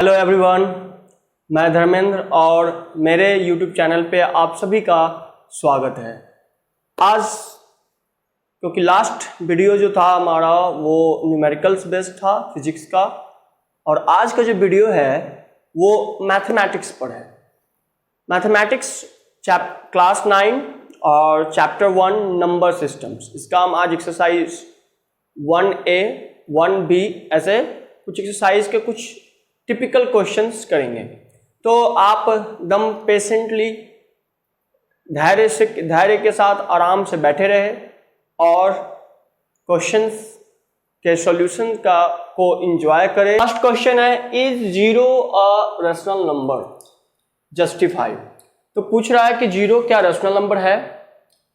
Hello everyone, मैं धर्मेंद्र और मेरे YouTube चैनल पे आप सभी का स्वागत है। आज क्योंकि लास्ट वीडियो जो था हमारा वो न्यूमेरिकल्स बेस्ड था, फिजिक्स का, और आज का जो वीडियो है वो मैथमेटिक्स पर है। मैथमेटिक्स क्लास 9 और चैप्टर 1 नंबर सिस्टम्स। इसका हम आज एक्सरसाइज 1A 1B ऐसे कुछ एक्सरसाइज के कुछ टिपिकल क्वेश्चंस करेंगे। तो आप एकदम पेशेंटली धैर्य के साथ आराम से बैठे रहे और क्वेश्चंस के सॉल्यूशन को एंजॉय करें। फर्स्ट क्वेश्चन है, is zero a rational number? Justify. तो पूछ रहा है कि जीरो क्या रैशनल नंबर है?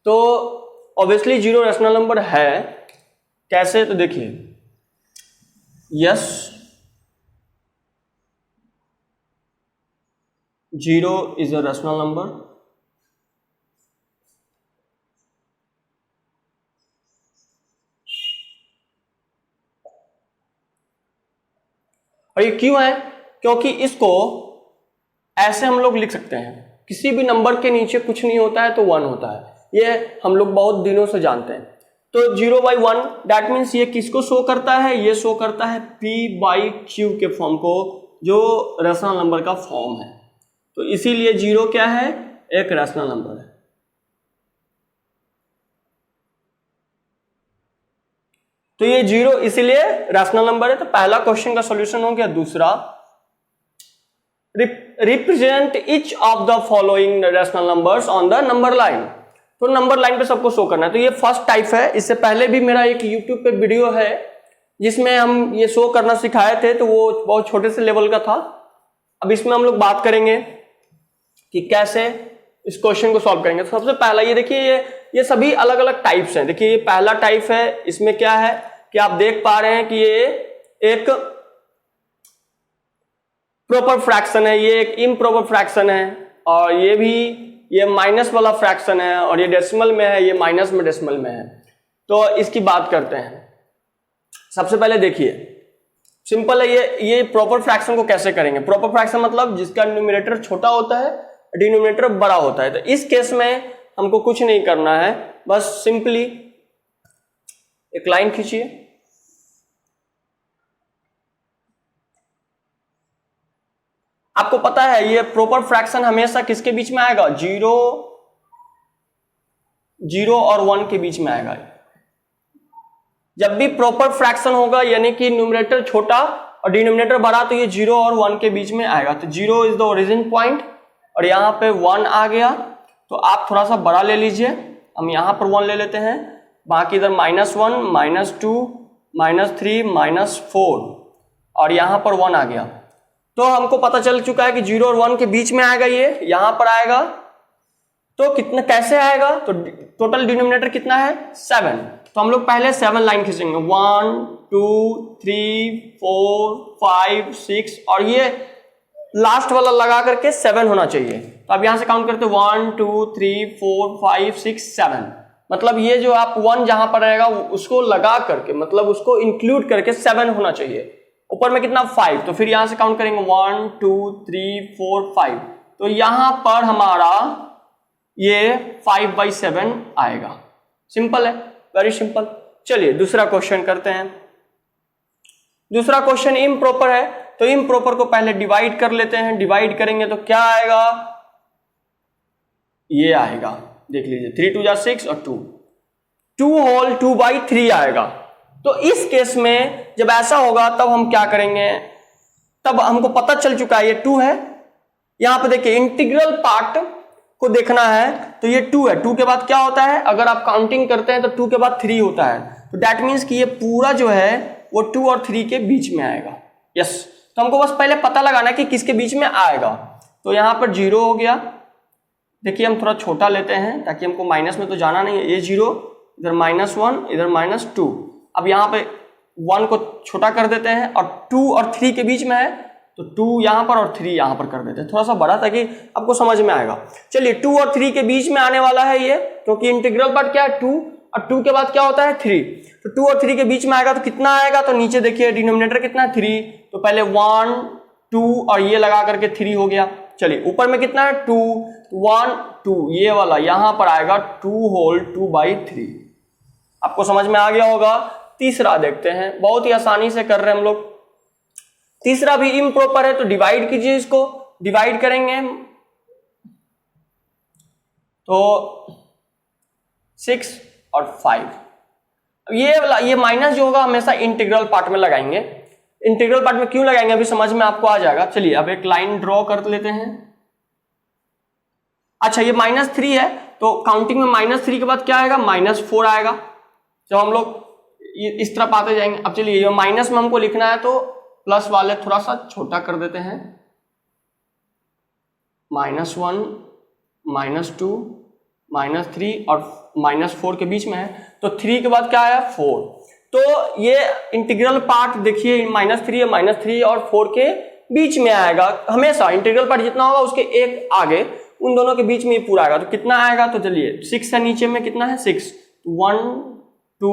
तो ऑब्वियसली जीरो रैशनल नंबर है। कैसे? तो देखिए, yes zero is a rational number. और ये क्यों है? क्योंकि इसको ऐसे हम लोग लिख सकते हैं, किसी भी नंबर के नीचे कुछ नहीं होता है तो 1 होता है। ये हम लोग बहुत दिनों से जानते हैं। तो 0/1 दैट मीन्स ये किसको शो करता है? ये शो करता है P/Q के फॉर्म को, जो रैशनल नंबर का फॉर्म है। तो इसीलिए जीरो क्या है? एक रैशनल नंबर है। तो ये जीरो इसीलिए रैशनल नंबर है। तो पहला क्वेश्चन का सॉल्यूशन हो गया। दूसरा, represent each of the following rational numbers on the number line. तो नंबर लाइन पे सबको शो करना है। तो ये फर्स्ट टाइप है। इससे पहले भी मेरा एक यूट्यूब पे वीडियो है जिसमें हम ये शो करना सिखाए थे, तो वो बहुत छोटे से लेवल का था। अब इसमें हम लोग बात करेंगे कि कैसे इस क्वेश्चन को सॉल्व करेंगे। तो सबसे पहला ये देखिए, ये सभी अलग अलग टाइप्स हैं। देखिए, ये पहला टाइप है। इसमें क्या है कि आप देख पा रहे हैं कि ये एक प्रॉपर फ्रैक्शन है, ये एक इम्प्रॉपर फ्रैक्शन है, और ये माइनस वाला फ्रैक्शन है, और ये डेसिमल में है, ये माइनस में डेसिमल में है। तो इसकी बात करते हैं। सबसे पहले देखिए, सिंपल है। ये प्रॉपर फ्रैक्शन को कैसे करेंगे? प्रॉपर फ्रैक्शन मतलब जिसका न्यूमरेटर छोटा होता है, डिनोमिनेटर बड़ा होता है। तो इस केस में हमको कुछ नहीं करना है, बस सिंपली एक लाइन खींचिए। आपको पता है ये प्रॉपर फ्रैक्शन हमेशा किसके बीच में आएगा? जीरो और 1 के बीच में आएगा। जब भी प्रॉपर फ्रैक्शन होगा, यानी कि न्यूमरेटर छोटा और डिनोमिनेटर बड़ा, तो ये 0 और 1 के बीच में आएगा। तो 0 इज द ओरिजिन पॉइंट और यहाँ पे 1 आ गया। तो आप थोड़ा सा बड़ा ले लीजिए। हम यहाँ पर 1 ले लेते हैं, बाकी इधर -1 -2 -3 -4 और यहाँ पर 1 आ गया। तो हमको पता चल चुका है कि 0 और 1 के बीच में आएगा, ये यहाँ पर आएगा। तो कितना कैसे आएगा? तो टोटल डिनोमिनेटर कितना है? 7। तो हम लोग पहले 7 लाइन खींचेंगे, 1 2 3 4 5 6, और ये लास्ट वाला लगा करके 7 होना चाहिए। तो अब यहां से काउंट करते 1 2 3 4 5 6 7। मतलब ये जो आप 1 जहां पर रहेगा उसको लगा करके, मतलब उसको इंक्लूड करके 7 होना चाहिए। ऊपर में कितना? 5। तो फिर यहां से काउंट करेंगे 1 2 3 4 5। तो यहां पर हमारा ये 5/7 आएगा। सिंपल है, वेरी सिंपल। चलिए दूसरा क्वेश्चन करते हैं। दूसरा क्वेश्चन इम्प्रॉपर है, तो इम्प्रॉपर को पहले डिवाइड कर लेते हैं। डिवाइड करेंगे तो क्या आएगा? ये आएगा, देख लीजिए, 3 2 6 और 2 होल 2/3 आएगा। तो इस केस में जब ऐसा होगा तब हम क्या करेंगे? तब हमको पता चल चुका है ये 2 है। यहां पे देखिए, इंटीग्रल पार्ट को देखना है तो ये 2 है। 2 के बाद क्या होता है? अगर आप काउंटिंग करते हैं तो 2 के बाद 3 होता है। तो दैट मीन्स कि ये पूरा जो है वो 2 और 3 के बीच में आएगा। यस। तो हमको बस पहले पता लगाना है कि किसके बीच में आएगा। तो यहां पर 0 हो गया। देखिए, हम थोड़ा छोटा लेते हैं ताकि हमको माइनस में तो जाना नहीं है। ये 0, इधर -1, इधर -2। अब यहाँ पे 1 को छोटा कर देते हैं, और 2 और 3 के बीच में है तो 2 यहां पर और 3 यहां पर कर देते हैं, थोड़ा सा बड़ा, ताकि आपको समझ में आएगा। चलिए, 2 और 3 के बीच में आने वाला है ये, क्योंकि इंटीग्रल पार्ट क्या है? 2, और 2 के बाद क्या होता है? 3। तो 2 और 3 के बीच में आएगा तो कितना आएगा? तो नीचे देखिए डिनोमिनेटर कितना है? 3। तो पहले 1 2 और ये लगा करके 3 हो गया। चलिए ऊपर में कितना है 2, 1 2, ये वाला यहां पर आएगा 2 होल 2/3। आपको समझ में आ गया होगा। तीसरा देखते हैं, बहुत ही आसानी से कर रहे हैं हम लोग। तीसरा भी इम्प्रॉपर है तो डिवाइड कीजिए, इसको डिवाइड करेंगे तो 6 और 5। ये माइनस जो होगा हमेशा इंटीग्रल पार्ट में लगाएंगे। इंटीग्रल पार्ट में क्यों लगाएंगे अभी समझ में आपको आ जाएगा। चलिए अब एक लाइन ड्रॉ कर लेते हैं। अच्छा ये -3 है तो काउंटिंग में -3 के बाद क्या आएगा, -4 आएगा जब हम लोग इस तरफ आते जाएंगे। अब चलिए ये माइनस में हमको लिखना है तो प्लस वाले थोड़ा सा छोटा कर देते हैं, -1 -2 -3 और -4 के बीच में है तो 3 के बाद क्या आया 4। तो ये इंटीग्रल पार्ट देखिए -3 है, -3 और 4 के बीच में आएगा। हमेशा इंटीग्रल पार्ट जितना होगा उसके एक आगे उन दोनों के बीच में ये पूरा आएगा। तो कितना आएगा, तो चलिए 6 है, नीचे में कितना है 6, 1 2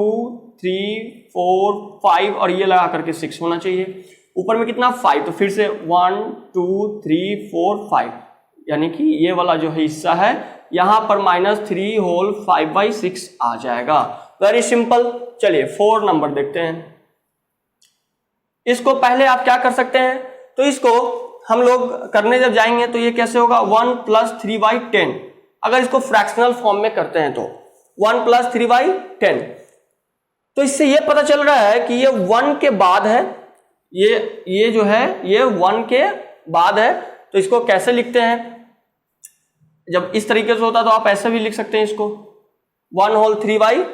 3 4 5 और ये लगा करके 6 होना चाहिए। ऊपर में कितना 5, तो फिर से 1 2 3 4 5, यानी कि ये वाला जो हिस्सा है यहां पर -3 होल 5/6 आ जाएगा। Very simple. चलिए 4 नंबर देखते हैं। इसको पहले आप क्या कर सकते हैं, तो इसको हम लोग करने जब जाएंगे तो ये कैसे होगा 1 + 3/10। अगर इसको फ्रैक्शनल फॉर्म में करते हैं तो 1 + 3/10, तो इससे ये पता चल रहा है कि ये 1 के बाद है, ये जो है ये 1 के बाद है। तो इसको कैसे लिखते हैं, जब इस तरीके से होता तो आप ऐसे भी लिख सकते हैं इसको 1 होल 3/10,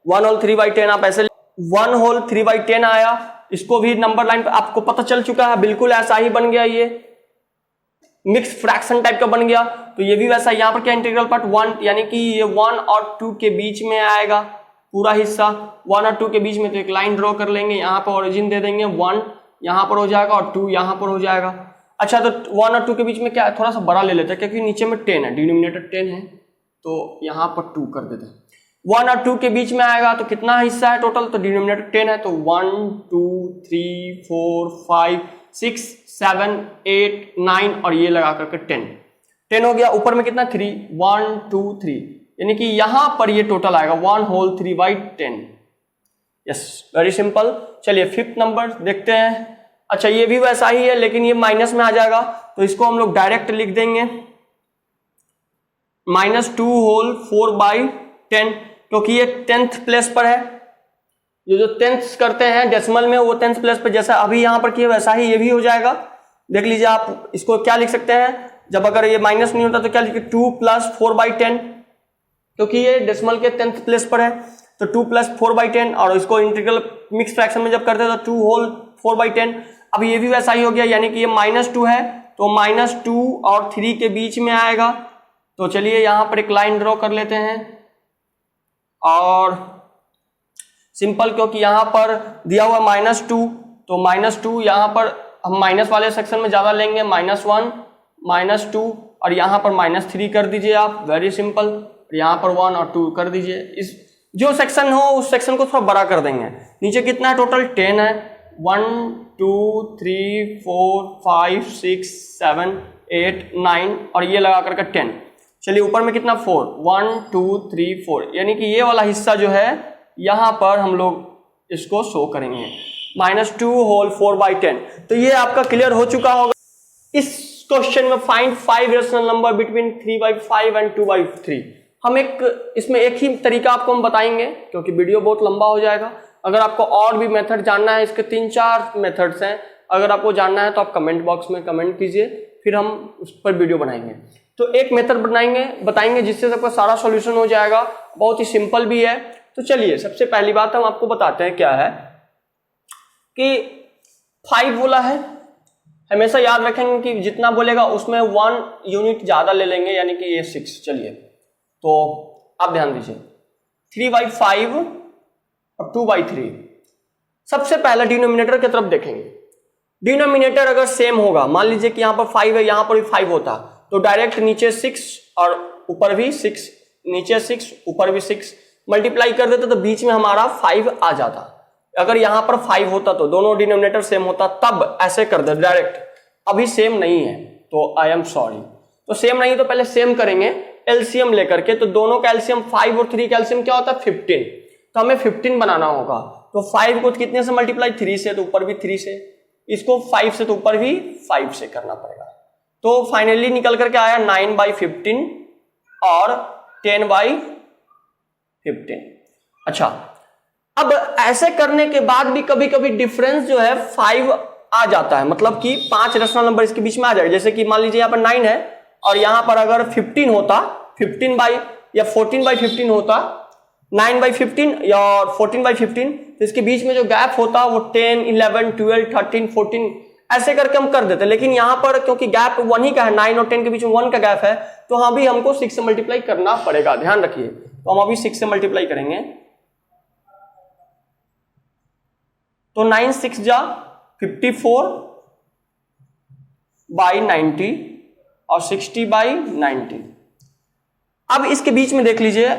1 होल 3/10 आप ऐसे 1 होल 3/10 आया। इसको भी नंबर लाइन पे आपको पता चल चुका है, बिल्कुल ऐसा ही बन गया, ये मिक्स फ्रैक्शन टाइप का बन गया। तो ये भी वैसा, यहाँ पर क्या इंटीग्रल पार्ट 1, यानी कि ये 1 और 2 के बीच में आएगा पूरा हिस्सा। 1 और 2 के बीच में तो एक लाइन ड्रॉ कर लेंगे, यहाँ पर ओरिजिन दे देंगे, 1 यहाँ पर हो जाएगा और 2 यहाँ पर हो जाएगा। अच्छा तो 1 और 2 के बीच में क्या है, थोड़ा सा बड़ा ले लेते हैं क्योंकि नीचे में 10 है, डिनोमिनेटर 10 है, तो यहाँ पर 2 कर देते हैं। 1 और 2 के बीच में आएगा तो कितना हिस्सा है टोटल, तो डिनोमिनेटर 10 है, तो 1 2 3 4 5 6 7 8 9 और ये लगा करके 10 हो गया। ऊपर में कितना 3, 1 2 3, यानी कि यहां पर ये टोटल आएगा 1 होल 3/10। Yes very simple. चलिए 5th नंबर देखते हैं। अच्छा ये भी वैसा ही है लेकिन ये माइनस में आ जाएगा, तो इसको हम लोग डायरेक्ट लिख देंगे -2 होल 4/10, क्योंकि ये 10th प्लेस पर है। ये जो 10th करते हैं डेसिमल में वो 10th प्लेस पर, जैसा अभी यहां पर किए वैसा ही ये भी हो जाएगा। देख लीजिए आप इसको क्या लिख सकते हैं, जब अगर ये माइनस नहीं होता तो क्या लिखे 2 + 4/10, क्योंकि ये डेसिमल के 10th प्लेस पर है, तो 2 + 4/10। और इसको इंटीग्रल मिक्स फ्रैक्शन में जब करते हैं तो 2 होल 4/10। अब ये भी वैसा ही हो गया, यानी कि ये -2 है तो -2 और 3 के बीच में आएगा। तो चलिए यहां पर एक लाइन ड्रॉ कर लेते हैं और सिंपल, क्योंकि यहां पर दिया हुआ -2, तो -2 यहां पर हम माइनस वाले सेक्शन में ज्यादा लेंगे, -1 -2 और यहां पर -3 कर दीजिए आप, वेरी सिंपल। यहां पर 1 और 2 कर दीजिए। इस जो सेक्शन हो उस सेक्शन को थोड़ा बड़ा कर देंगे। नीचे कितना है टोटल 10 है, 1 2 3 4 5 6 7 8 9 और ये लगा करके 10। चलिए ऊपर में कितना 4, 1 2 3 4, यानी कि ये वाला हिस्सा जो है यहां पर हम लोग इसको शो करेंगे -2 होल 4/10। तो ये आपका क्लियर हो चुका होगा। इस क्वेश्चन में find 5 rational number between 3/5 and 2/3। हम इसमें एक ही तरीका आपको हम बताएंगे क्योंकि वीडियो बहुत लंबा हो जाएगा। अगर आपको और भी मेथड जानना है, इसके 3-4 मेथड्स हैं, अगर आपको जानना है तो आप कमेंट बॉक्स में कमेंट कीजिए, फिर हम उस पर वीडियो बनाएंगे। तो एक मेथड बताएंगे जिससे सबका सारा सॉल्यूशन हो जाएगा, बहुत ही सिंपल भी है। तो चलिए सबसे पहली बात हम आपको बताते हैं क्या है कि 5 बोला है, हमेशा याद रखेंगे कि जितना बोलेगा उसमें 1 यूनिट ज्यादा ले लेंगे, यानी कि ये 6। चलिए तो आप ध्यान दीजिए 3/5 और 2/3। सबसे पहले डिनोमिनेटर की तरफ देखेंगे। डिनोमिनेटर अगर सेम होगा, मान लीजिए कि यहां पर 5 है, यहां पर भी 5 होता, तो डायरेक्ट नीचे 6 और ऊपर भी 6, नीचे 6 ऊपर भी 6 मल्टीप्लाई कर देते तो बीच में हमारा 5 आ जाता। अगर यहाँ पर 5 होता तो दोनों डिनोमिनेटर सेम होता, तब ऐसे कर दे डायरेक्ट। अभी सेम नहीं है तो आई एम सॉरी। तो सेम नहीं तो पहले सेम करेंगे एलसीएम लेकर के। तो दोनों का एलसीएम 5 और 3 का एलसीएम क्या होता है 15, तो हमें 15 बनाना होगा। तो 5 को कितने से मल्टीप्लाई, 3 से, तो ऊपर भी 3 से, इसको 5 से तो ऊपर भी 5 से करना पड़ेगा। तो फाइनली निकल करके आया 9/15 और 10/15। अच्छा, अब ऐसे करने के बाद भी कभी कभी डिफरेंस जो है 5 आ जाता है, मतलब कि 5 रेशनल नंबर इसके बीच में आ जाएगा। जैसे कि मान लीजिए यहाँ पर 9 है और यहाँ पर अगर 15 होता, 14/15 होता, 9/15 या 14/15, तो इसके बीच में जो गैप होता वो 10, 11, 12, 13, 14 ऐसे करके हम कर देते। लेकिन यहाँ पर क्योंकि गैप 1 ही का है, 9 और 10 के बीच में 1 का गैप है, तो अभी हमको 6 से मल्टीप्लाई करना पड़ेगा, ध्यान रखिए। तो हम अभी 6 से मल्टीप्लाई करेंगे, तो 9 6 जा 54/90 और 60/90। अब इसके बीच में देख लीजिए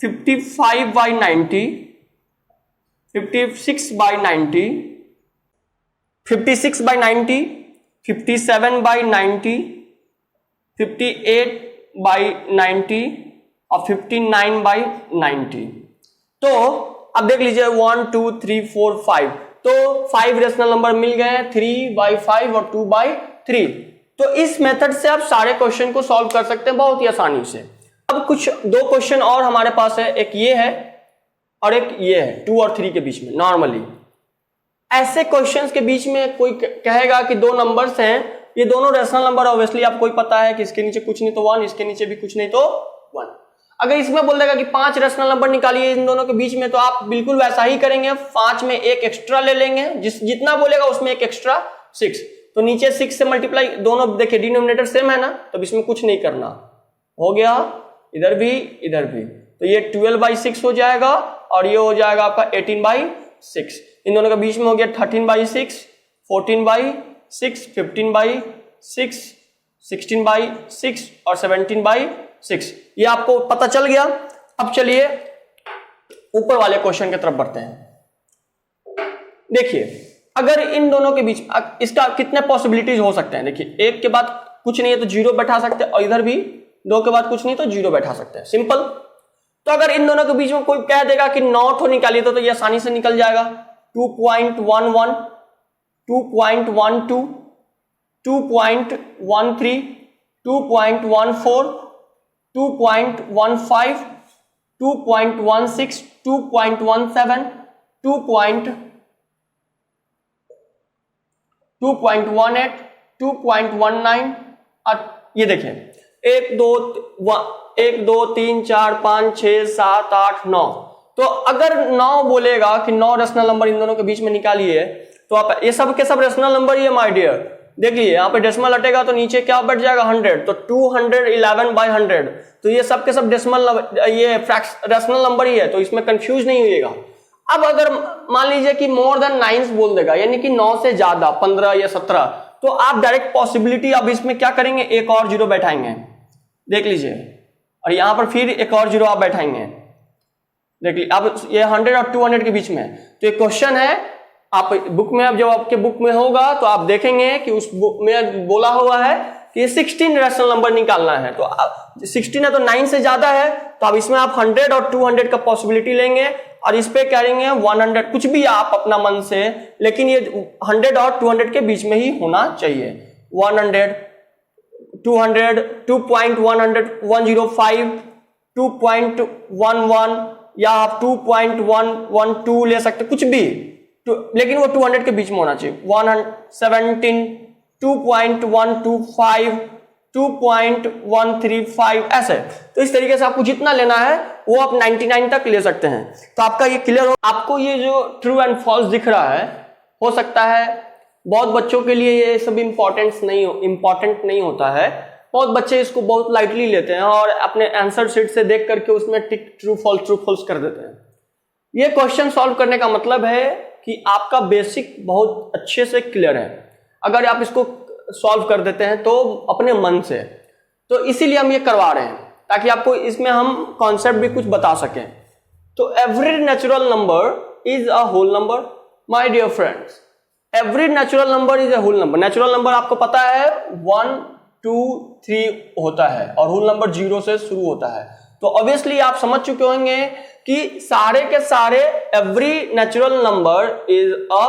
55/90, 56/90, 56/90, 57/90, 58/90 और 59/90। तो अब देख लीजिए 1 2 3 4 5, तो 5 रेशनल नंबर मिल गए हैं, 3/5 और 2/3। तो इस मेथड से आप सारे क्वेश्चन को सॉल्व कर सकते हैं बहुत ही आसानी से। अब कुछ 2 क्वेश्चन और हमारे पास है, एक ये है और एक ये है, 2 और 3 के बीच में। नॉर्मली ऐसे क्वेश्चंस के बीच में कोई कहेगा कि 2 नंबर्स हैं, ये दोनों रेशनल नंबर, ऑब्वियसली आपको ही पता है कि इसके नीचे कुछ नहीं तो 1, इसके नीचे भी कुछ नहीं तो 1। अगर इसमें बोल देगा कि 5 रेशनल नंबर निकालिए इन दोनों के बीच में, तो आप बिल्कुल वैसा ही करेंगे, 5 में एक एक्स्ट्रा ले लेंगे, जितना बोलेगा उसमें एक एक्स्ट्रा 6। तो नीचे 6 से मल्टीप्लाई, दोनों देखिए डिनोमिनेटर सेम है ना, तो इसमें कुछ नहीं करना, हो गया, इधर भी इधर भी। तो ये 12/6 हो जाएगा और ये हो जाएगा आपका 18/6। इन दोनों के बीच में हो गया 13/6, 14/6, 15/6, 16/6 और 17/6। ये आपको पता चल गया। अब चलिए ऊपर वाले क्वेश्चन की तरफ बढ़ते हैं। देखिए अगर इन दोनों के बीच इसका कितने पॉसिबिलिटीज हो सकते हैं। देखिए 1 के बाद कुछ नहीं है तो 0 बैठा सकते हैं, और इधर भी 2 के बाद कुछ नहीं तो 0 बैठा सकते हैं, सिंपल। तो अगर इन दोनों के बीच में कोई कह देगा कि 9 ठो निकालिए, तो ये आसानी से निकल जाएगा। 2.11, 2.12, 2.13, 2.14, 2.15, 2.16, 2.17, 2.18, 2.19 और ये देखें 1 2 3 4 5 6 7 8 9। तो अगर 9 बोलेगा कि 9 रेशनल नंबर इन दोनों के बीच में निकालिए, तो आप ये सब के सब रेशनल नंबर ही है माय डियर। देखिए यहाँ पे डेसिमल हटेगा तो नीचे क्या बैठ जाएगा 100, तो 211/100। तो ये सब के सब डेसिमल ये रेशनल नंबर ही है, तो इसमें कंफ्यूज नहीं होइएगा। अब अगर मान लीजिए कि मोर देन 9 बोल देगा, यानी कि 9 से ज्यादा 15 या 17, तो आप डायरेक्ट पॉसिबिलिटी अब इसमें क्या करेंगे, एक और 0 बैठाएंगे, देख लीजिए, और यहां पर फिर एक और 0 आप बैठाएंगे, देख लीजिए। अब ये 100 और 200 के बीच में, तो एक क्वेश्चन है आप बुक में, अब जब आपके बुक में होगा तो आप देखेंगे कि उस बुक में बोला हुआ है कि 16 रेशनल नंबर निकालना है। तो 16 है तो 9 से ज्यादा है, तो अब इसमें आप 100 और 200 का पॉसिबिलिटी लेंगे और इस पे करेंगे 100, कुछ भी आप अपना मन से, लेकिन ये 100 और 200 के बीच में ही होना चाहिए। 100, 200, 2.105, 2.11 या आप 2.112 ले सकते, कुछ भी, लेकिन वो 200 के बीच में होना चाहिए। 117, 2.125, 2.135 ऐसे। तो इस तरीके से आपको जितना लेना है वो आप 99 तक ले सकते हैं। तो आपका ये क्लियर हो। आपको ये जो ट्रू एंड फॉल्स दिख रहा है, हो सकता है बहुत बच्चों के लिए ये सब इम्पोर्टेंट नहीं होता है। बहुत बच्चे इसको बहुत लाइटली लेते हैं और अपने आंसर शीट से देख करके उसमें टिक ट्रू फॉल्स कर देते हैं। ये क्वेश्चन सॉल्व करने का मतलब है कि आपका बेसिक बहुत अच्छे से क्लियर है। अगर आप इसको सॉल्व कर देते हैं तो अपने मन से, तो इसीलिए हम ये करवा रहे हैं ताकि आपको इसमें हम कॉन्सेप्ट भी कुछ बता सकें। तो every natural number is a whole number, my dear friends, every natural number is a whole number. Natural number आपको पता है 1 2 3 होता है और होल नंबर 0 से शुरू होता है। तो ऑब्वियसली आप समझ चुके होंगे कि सारे के सारे every natural number is a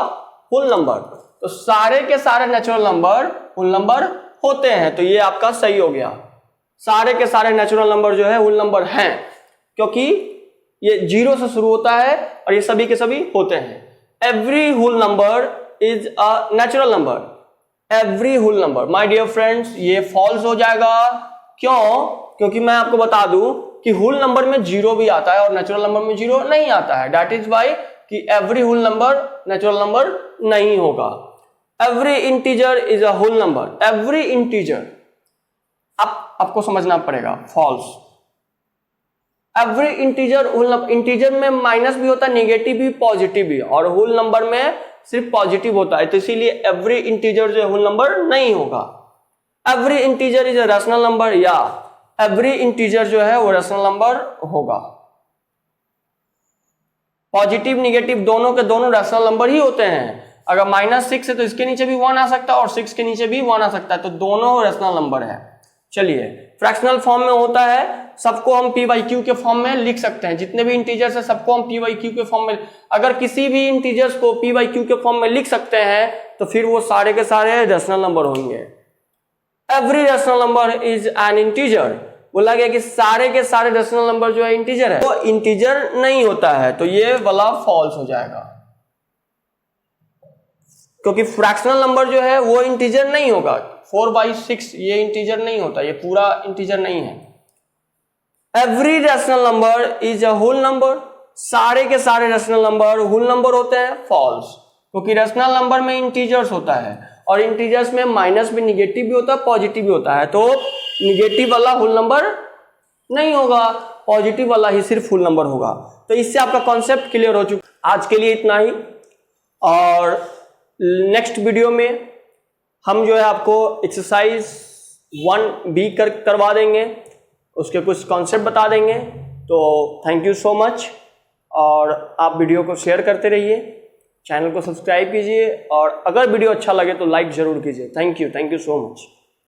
whole number. तो सारे के सारे नेचुरल नंबर होल नंबर होते हैं। तो ये आपका सही हो गया, सारे के सारे नेचुरल नंबर जो है होल नंबर हैं, क्योंकि ये 0 से शुरू होता है और ये सभी के सभी होते हैं। Every whole number is a natural number. Every whole number my dear friends, ये फॉल्स हो जाएगा। क्यों? क्योंकि मैं आपको बता दूं कि होल नंबर में 0 भी आता है और नेचुरल नंबर में 0 नहीं आता है। दैट इज वाई कि every whole number natural number नहीं होगा। Every integer is a whole number. Every integer आपको समझना पड़ेगा, false. Every integer whole number, integer में माइनस भी होता है, नेगेटिव भी, पॉजिटिव भी, और होल नंबर में सिर्फ पॉजिटिव होता है। तो इसीलिए एवरी इंटीजर जो है होल नंबर नहीं होगा। Every integer is a rational number, या एवरी इंटीजर जो है वो रैशनल नंबर होगा। पॉजिटिव निगेटिव दोनों के दोनों रैशनल नंबर ही होते हैं। अगर -6 है तो इसके नीचे भी 1 आ सकता है और 6 के नीचे भी 1 आ सकता है, तो दोनों रैशनल नंबर है। चलिए, फ्रैक्शनल फॉर्म में होता है, सबको हम p/q के फॉर्म में लिख सकते हैं। जितने भी इंटीजर्स है सबको हम p/q के फॉर्म में, अगर किसी भी इंटीजर्स को p/q के फॉर्म में लिख सकते हैं तो फिर वो सारे के सारे रैशनल नंबर होंगे। Every rational number is an integer. बोला गया कि सारे के सारे रैशनल नंबर जो है इंटीजर है, वो इंटीजर नहीं होता है, तो ये वाला फॉल्स हो जाएगा, क्योंकि फ्रैक्शनल नंबर जो है वो इंटीजर नहीं होगा। 4/6 ये इंटीजर नहीं होता, ये पूरा इंटीजर नहीं है। Every rational number is a whole number. सारे के सारे रैशनल नंबर होल नंबर होते हैं, फॉल्स, क्योंकि रैशनल नंबर में इंटीजर्स होता है और इंटीजर्स में माइनस भी, निगेटिव भी होता है, पॉजिटिव भी होता है। तो निगेटिव वाला होल नंबर नहीं होगा, पॉजिटिव वाला ही सिर्फ होल नंबर होगा। तो इससे आपका कॉन्सेप्ट क्लियर हो चुका। आज के लिए इतना ही, और नेक्स्ट वीडियो में हम जो है आपको एक्सरसाइज 1B करवा देंगे, उसके कुछ कॉन्सेप्ट बता देंगे। तो थैंक यू सो मच, और आप वीडियो को शेयर करते रहिए, चैनल को सब्सक्राइब कीजिए, और अगर वीडियो अच्छा लगे तो लाइक जरूर कीजिए। Thank you so much.